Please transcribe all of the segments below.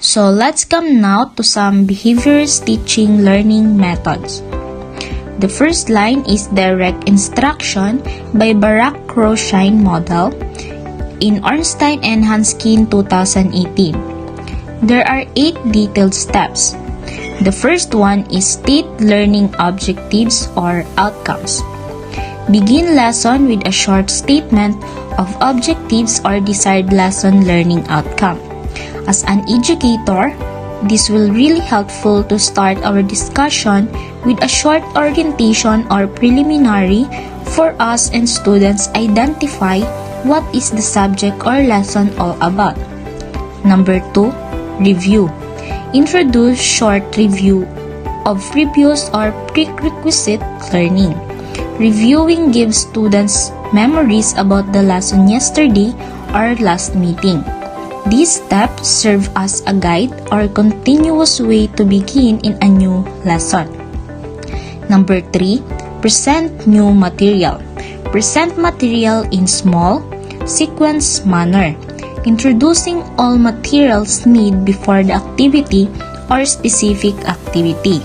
So let's come now to some behaviorist teaching learning methods. The first line is direct instruction by Barak Roshine model in Ornstein and Hanskin 2018. There are 8 detailed steps. The first one is state learning objectives or outcomes. Begin lesson with a short statement of objectives or desired lesson learning outcome. As an educator, this will really helpful to start our discussion with a short orientation or preliminary for us and students identify what is the subject or lesson all about. Number 2, review. Introduce short review of previous or prerequisite learning. Reviewing gives students memories about the lesson yesterday or last meeting. These steps serve as a guide or continuous way to begin in a new lesson. Number 3, present new material. Present material in small, sequence manner, introducing all materials needed before the activity or specific activity.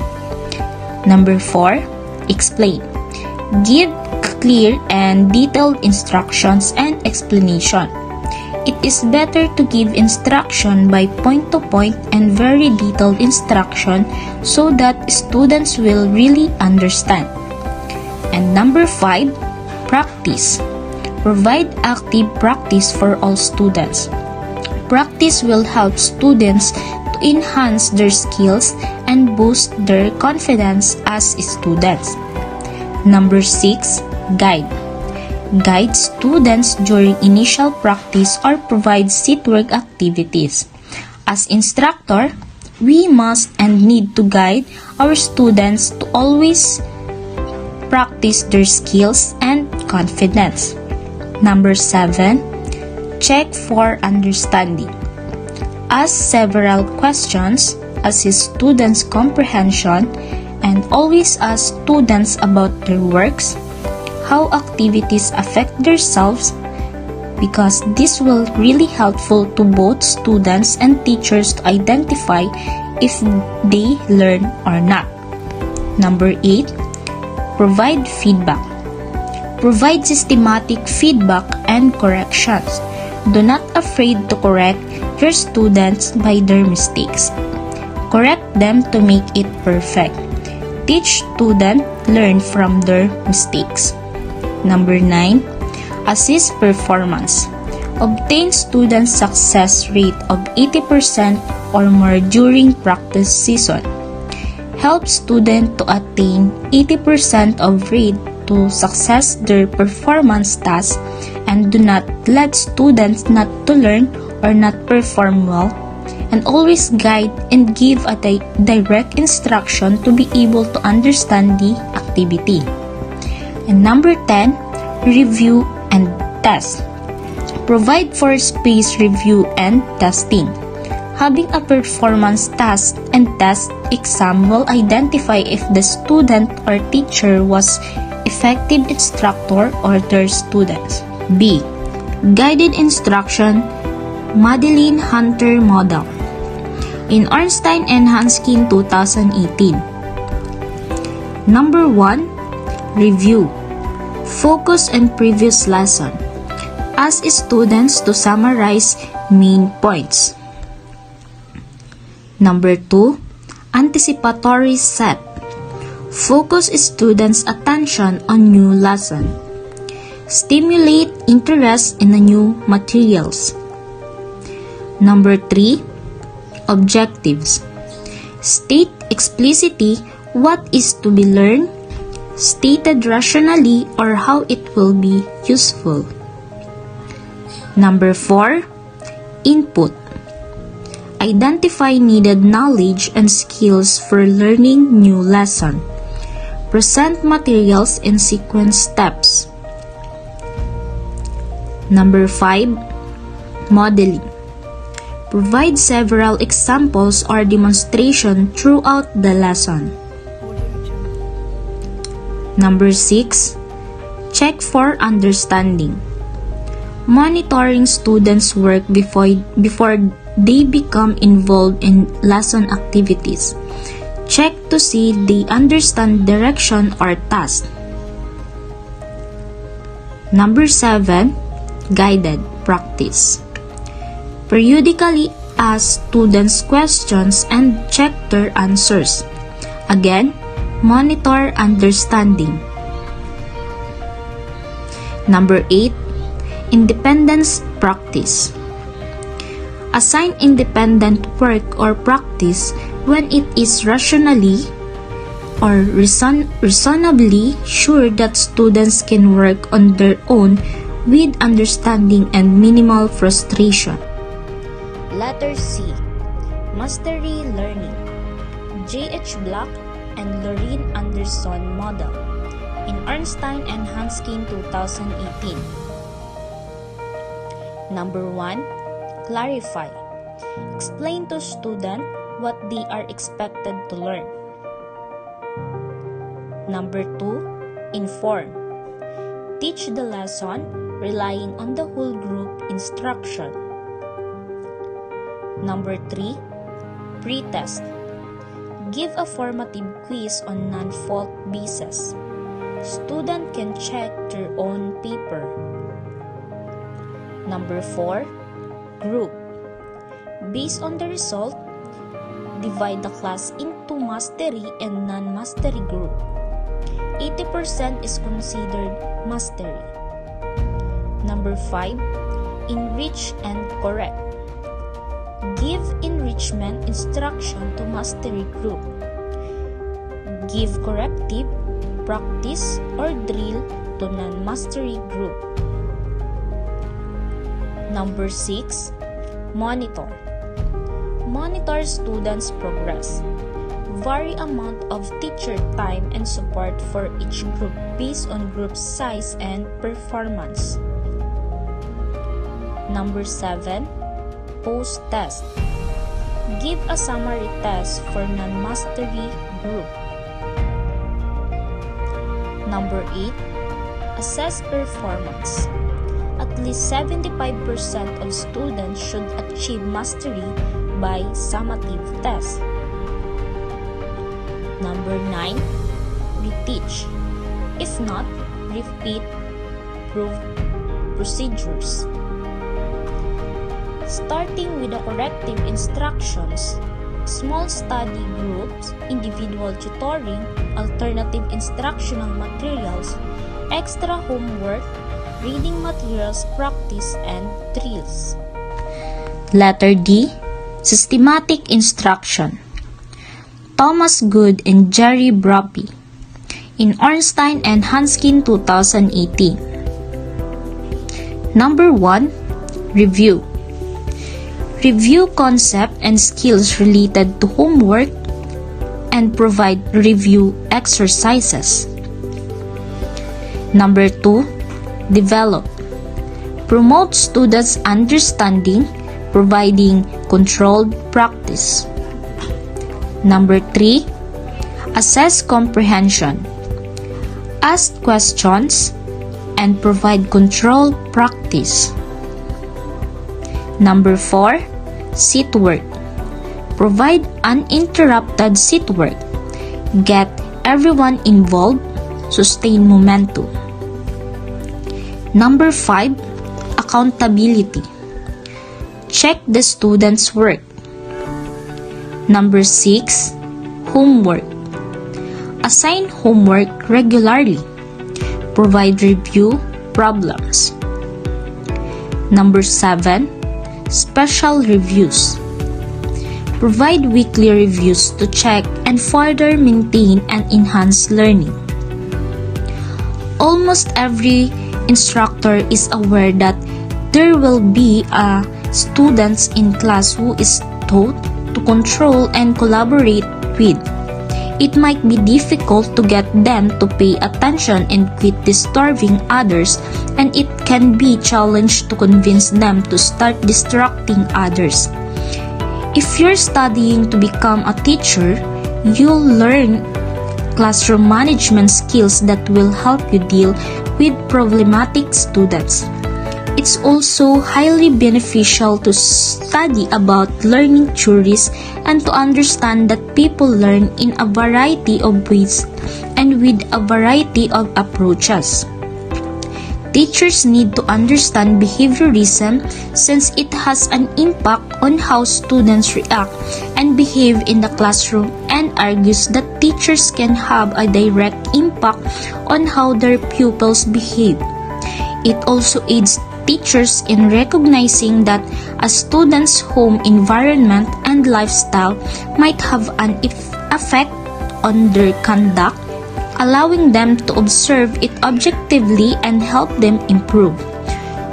Number 4, explain. Give clear and detailed instructions and explanation. It is better to give instruction by point-to-point and very detailed instruction so that students will really understand. And number 5, practice. Provide active practice for all students. Practice will help students to enhance their skills and boost their confidence as students. Number 6, guide. Guide students during initial practice or provide seatwork activities. As instructor, we must and need to guide our students to always practice their skills and confidence. Number 7, check for understanding. Ask several questions, assist students' comprehension, and always ask students about their works, how activities affect themselves, because this will really helpful to both students and teachers to identify if they learn or not. Number 8, provide feedback. Provide systematic feedback and corrections. Do not afraid to correct your students by their mistakes. Correct them to make it perfect. Teach students learn from their mistakes. Number 9, assist performance. Obtain student success rate of 80% or more during practice season. Help students to attain 80% of rate to success their performance tasks and do not let students not to learn or not perform well, and always guide and give a direct instruction to be able to understand the activity. And number 10, review and test. Provide for space review and testing. Having a performance task and test exam will identify if the student or teacher was effective instructor or their students. B. Guided instruction, Madeline Hunter model in Ornstein and Hanskin 2018. Number 1, review. Focus on previous lesson. Ask students to summarize main points. Number 2, anticipatory set. Focus students' attention on new lesson. Stimulate interest in the new materials. Number 3, objectives. State explicitly what is to be learned, stated rationally, or how it will be useful. Number 4, input. Identify needed knowledge and skills for learning new lesson. Present materials in sequence steps. Number 5, modeling. Provide several examples or demonstration throughout the lesson. Number 6, check for understanding. Monitoring students' work before they become involved in lesson activities. Check to see they understand direction or task. Number 7. Guided practice. Periodically ask students questions and check their answers. Again, monitor understanding. Number 8. Independence practice. Assign independent work or practice when it is rationally or reasonably sure that students can work on their own with understanding and minimal frustration. Letter C. Mastery Learning. J.H. Black and Lorraine Anderson Model in Ornstein and Hanskin 2018. Number 1. Clarify. Explain to student what they are expected to learn. Number 2. Inform. Teach the lesson relying on the whole group instruction. Number 3. Pre-test. Give a formative quiz on non-fault basis. Student can check their own paper. Number 4. Group. Based on the result, divide the class into mastery and non-mastery group. 80% is considered mastery. Number 5. Enrich and correct. Give enrichment instruction to mastery group. Give corrective, practice, or drill to non-mastery group. Number 6. Monitor. Monitor students' progress. Vary amount of teacher time and support for each group based on group size and performance. Number 7. Post-test. Give a summary test for non-mastery group. Number 8. Assess performance. At least 75% of students should achieve mastery by summative test. Number 9. Reteach. If not, repeat procedures. Starting with the corrective instructions, small study groups, individual tutoring, alternative instructional materials, extra homework, reading materials practice, and drills. Letter D. Systematic instruction. Thomas Good and Jerry Broppy in Ornstein and Hanskin 2018. Number 1. Review. Review concept and skills related to homework and provide review exercises. Number 2. Develop. Promote students' understanding, providing controlled practice. Number 3. Assess comprehension. Ask questions and provide controlled practice. Number 4. Seat work. Provide uninterrupted seat work. Get everyone involved. Sustain momentum. Number 5. Accountability. Check the students' work. Number 6. Homework. Assign homework regularly. Provide review problems. Number 7. Special reviews. Provide weekly reviews to check and further maintain and enhance learning. Almost every instructor is aware that there will be students in class who is taught to control and collaborate with. It might be difficult to get them to pay attention and quit disturbing others, and it can be challenging to convince them to start distracting others. If you're studying to become a teacher, you'll learn classroom management skills that will help you deal with problematic students. It's also highly beneficial to study about learning theories and to understand that people learn in a variety of ways and with a variety of approaches. Teachers need to understand behaviorism since it has an impact on how students react and behave in the classroom, and argues that teachers can have a direct impact on how their pupils behave. It also aids teachers in recognizing that a student's home environment and lifestyle might have an effect on their conduct, allowing them to observe it objectively and help them improve.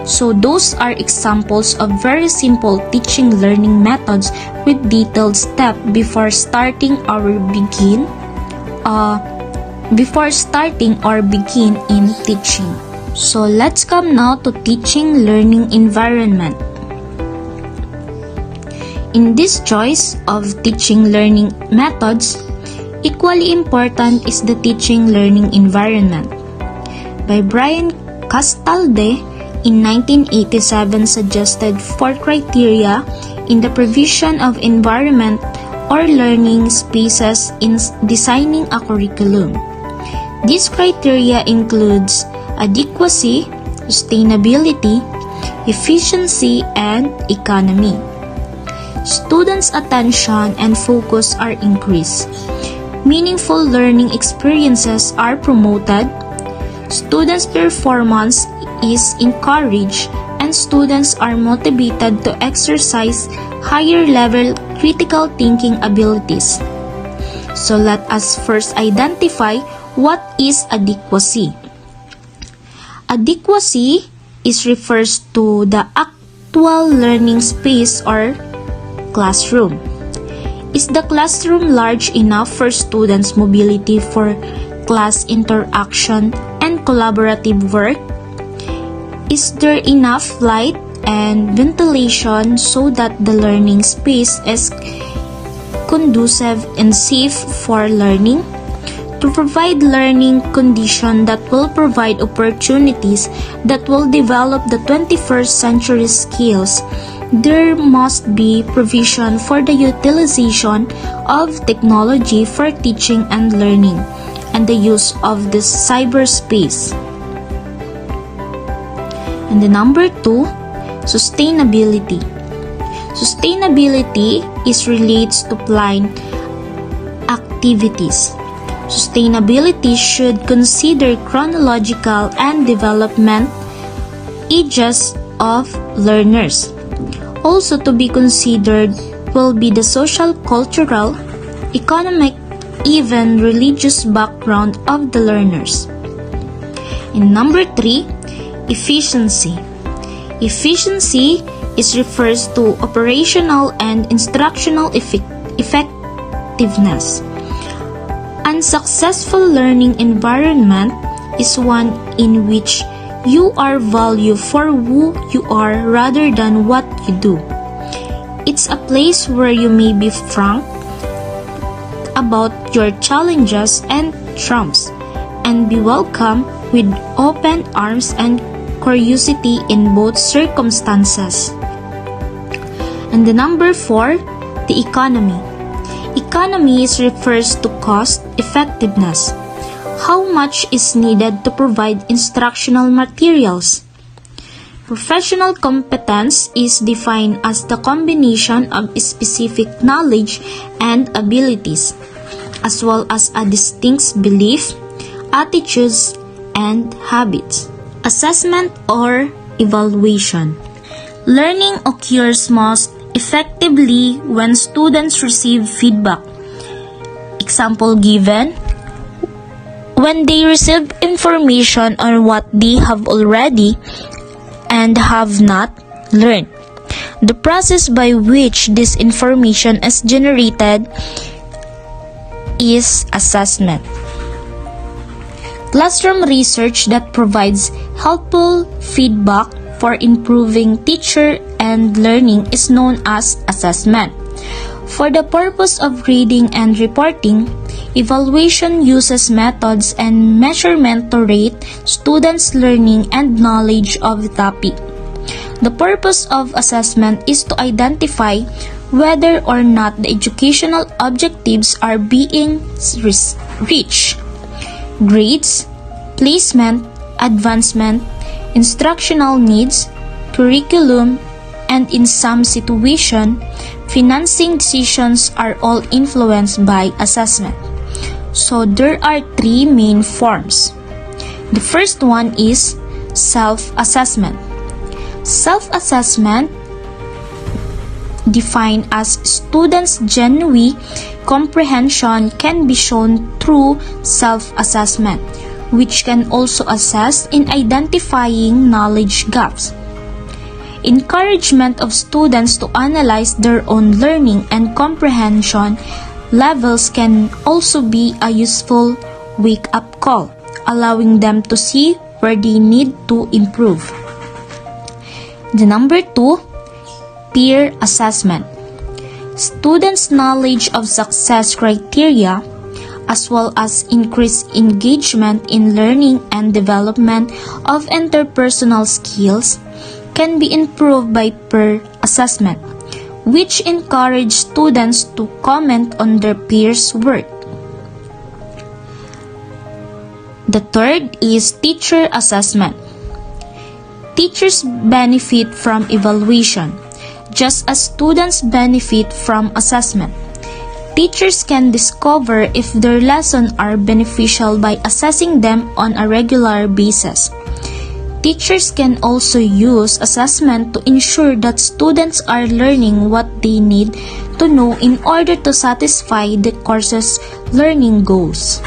So those are examples of very simple teaching learning methods with detailed steps before starting or begin in teaching. So let's come now to teaching learning environment. In this choice of teaching learning methods, equally important is the teaching learning environment. By Brian Castalde in 1987 suggested 4 criteria in the provision of environment or learning spaces in designing a curriculum. These criteria includes adequacy, sustainability, efficiency, and economy. Students' attention and focus are increased. Meaningful learning experiences are promoted. Students' performance is encouraged, and students are motivated to exercise higher-level critical thinking abilities. So let us first identify what is adequacy. Adequacy refers to the actual learning space or classroom. Is the classroom large enough for students' mobility for class interaction and collaborative work? Is there enough light and ventilation so that the learning space is conducive and safe for learning? To provide learning conditions that will provide opportunities that will develop the 21st century skills, there must be provision for the utilization of technology for teaching and learning, and the use of the cyberspace. And the number 2, sustainability. Sustainability relates to planned activities. Sustainability should consider chronological and development ages of learners. Also to be considered will be the social, cultural, economic, even religious background of the learners. And number 3, efficiency. Efficiency refers to operational and instructional effectiveness. Unsuccessful learning environment is one in which you are valued for who you are rather than what you do. It's a place where you may be frank about your challenges and triumphs and be welcomed with open arms and curiosity in both circumstances. And the number 4, the economy. Economy refers to cost effectiveness. How much is needed to provide instructional materials? Professional competence is defined as the combination of specific knowledge and abilities, as well as a distinct belief, attitudes, and habits. Assessment or evaluation. Learning occurs most effectively when students receive feedback. Example given: when they receive information on what they have already and have not learned. The process by which this information is generated is assessment. Classroom research that provides helpful feedback for improving teacher and learning is known as assessment. For the purpose of grading and reporting, evaluation uses methods and measurement to rate students' learning and knowledge of the topic. The purpose of assessment is to identify whether or not the educational objectives are being reached. Grades, placement, advancement, instructional needs, curriculum, and in some situations, financing decisions are all influenced by assessment. So there are three main forms. The first one is self-assessment. Self-assessment, defined as students' genuine comprehension, can be shown through self-assessment, which can also assist in identifying knowledge gaps. Encouragement of students to analyze their own learning and comprehension levels can also be a useful wake-up call, allowing them to see where they need to improve. The number 2, peer assessment. Students' knowledge of success criteria, as well as increased engagement in learning and development of interpersonal skills, can be improved by peer assessment, which encourage students to comment on their peers' work. The third is teacher assessment. Teachers benefit from evaluation, just as students benefit from assessment. Teachers can discover if their lessons are beneficial by assessing them on a regular basis. Teachers can also use assessment to ensure that students are learning what they need to know in order to satisfy the course's learning goals.